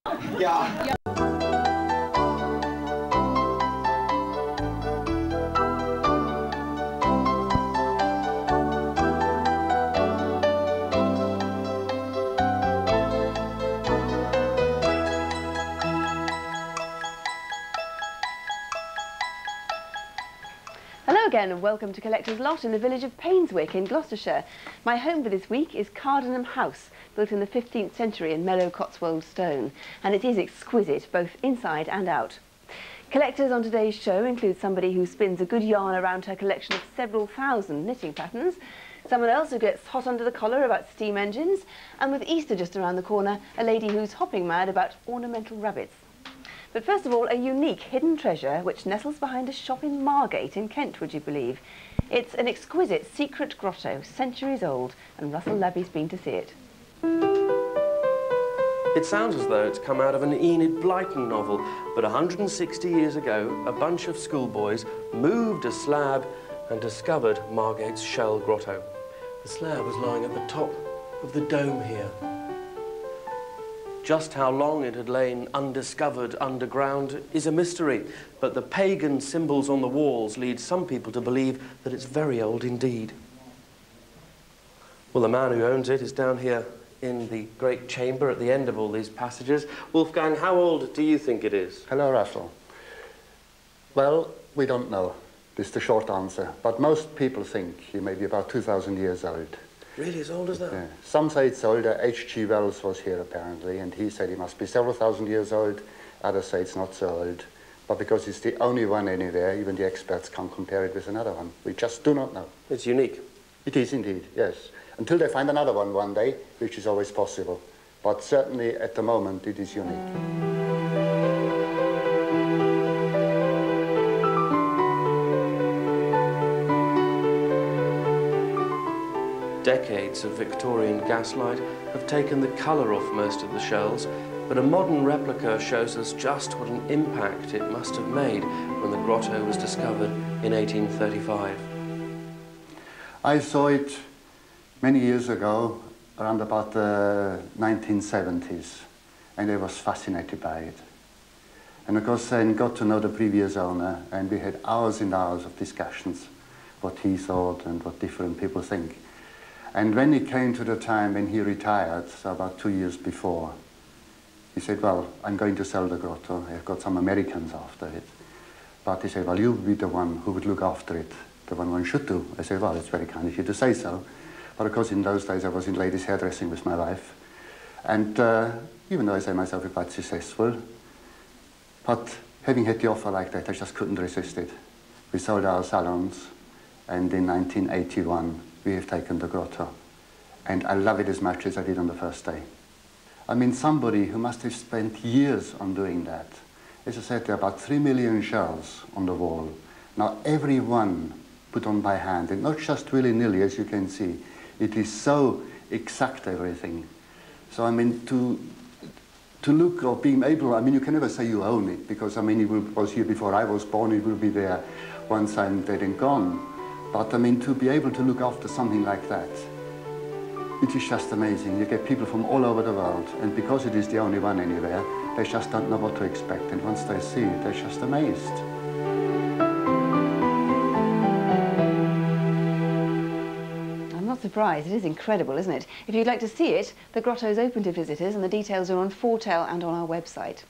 Yeah. Hello again and welcome to Collector's Lot in the village of Painswick in Gloucestershire. My home for this week is Cardenham House, built in the 15th century in mellow Cotswold stone, and it is exquisite both inside and out. Collectors on today's show include somebody who spins a good yarn around her collection of several thousand knitting patterns, someone else who gets hot under the collar about steam engines, and with Easter just around the corner, a lady who's hopping mad about ornamental rabbits. But first of all, a unique hidden treasure which nestles behind a shop in Margate in Kent, would you believe? It's an exquisite secret grotto, centuries old, and Russell Labey's been to see it. It sounds as though it's come out of an Enid Blyton novel, but 160 years ago, a bunch of schoolboys moved a slab and discovered Margate's shell grotto. The slab was lying at the top of the dome here. Just how long it had lain undiscovered underground is a mystery, but the pagan symbols on the walls lead some people to believe that it's very old indeed. Well, the man who owns it is down here in the great chamber at the end of all these passages. Wolfgang, how old do you think it is? Hello, Russell. Well, we don't know. This is the short answer. But most people think he may be about 2,000 years old. Really, as old as that? Yeah. Some say it's older. H.G. Wells was here, apparently, and he said he must be several thousand years old. Others say it's not so old. But because it's the only one anywhere, even the experts can't compare it with another one. We just do not know. It's unique. It is indeed, yes. Until they find another one day, which is always possible. But certainly, at the moment, it is unique. Decades of Victorian gaslight have taken the colour off most of the shells, but a modern replica shows us just what an impact it must have made when the grotto was discovered in 1835. I saw it many years ago, around about the 1970s, and I was fascinated by it. And of course, I got to know the previous owner, and we had hours and hours of discussions, what he thought and what different people think. And when it came to the time when he retired, so about 2 years before, he said, well, I'm going to sell the grotto. I've got some Americans after it. But he said, well, you'll be the one who would look after it, the one should do. I said, well, it's very kind of you to say so. But of course, in those days, I was in ladies' hairdressing with my wife. And even though I say myself quite successful, but having had the offer like that, I just couldn't resist it. We sold our salons, and in 1981, we have taken the grotto. And I love it as much as I did on the first day. I mean, somebody who must have spent years on doing that. As I said, there are about 3 million shells on the wall. Now, every one put on by hand, and not just willy-nilly, as you can see. It is so exact, everything. So, I mean, to look or being able, I mean, you can never say you own it, because, I mean, it was here before I was born, it will be there once I'm dead and gone. But, I mean, to be able to look after something like that, it is just amazing. You get people from all over the world, and because it is the only one anywhere, they just don't know what to expect. And once they see it, they're just amazed. I'm not surprised. It is incredible, isn't it? If you'd like to see it, the grotto is open to visitors, and the details are on Foretell and on our website.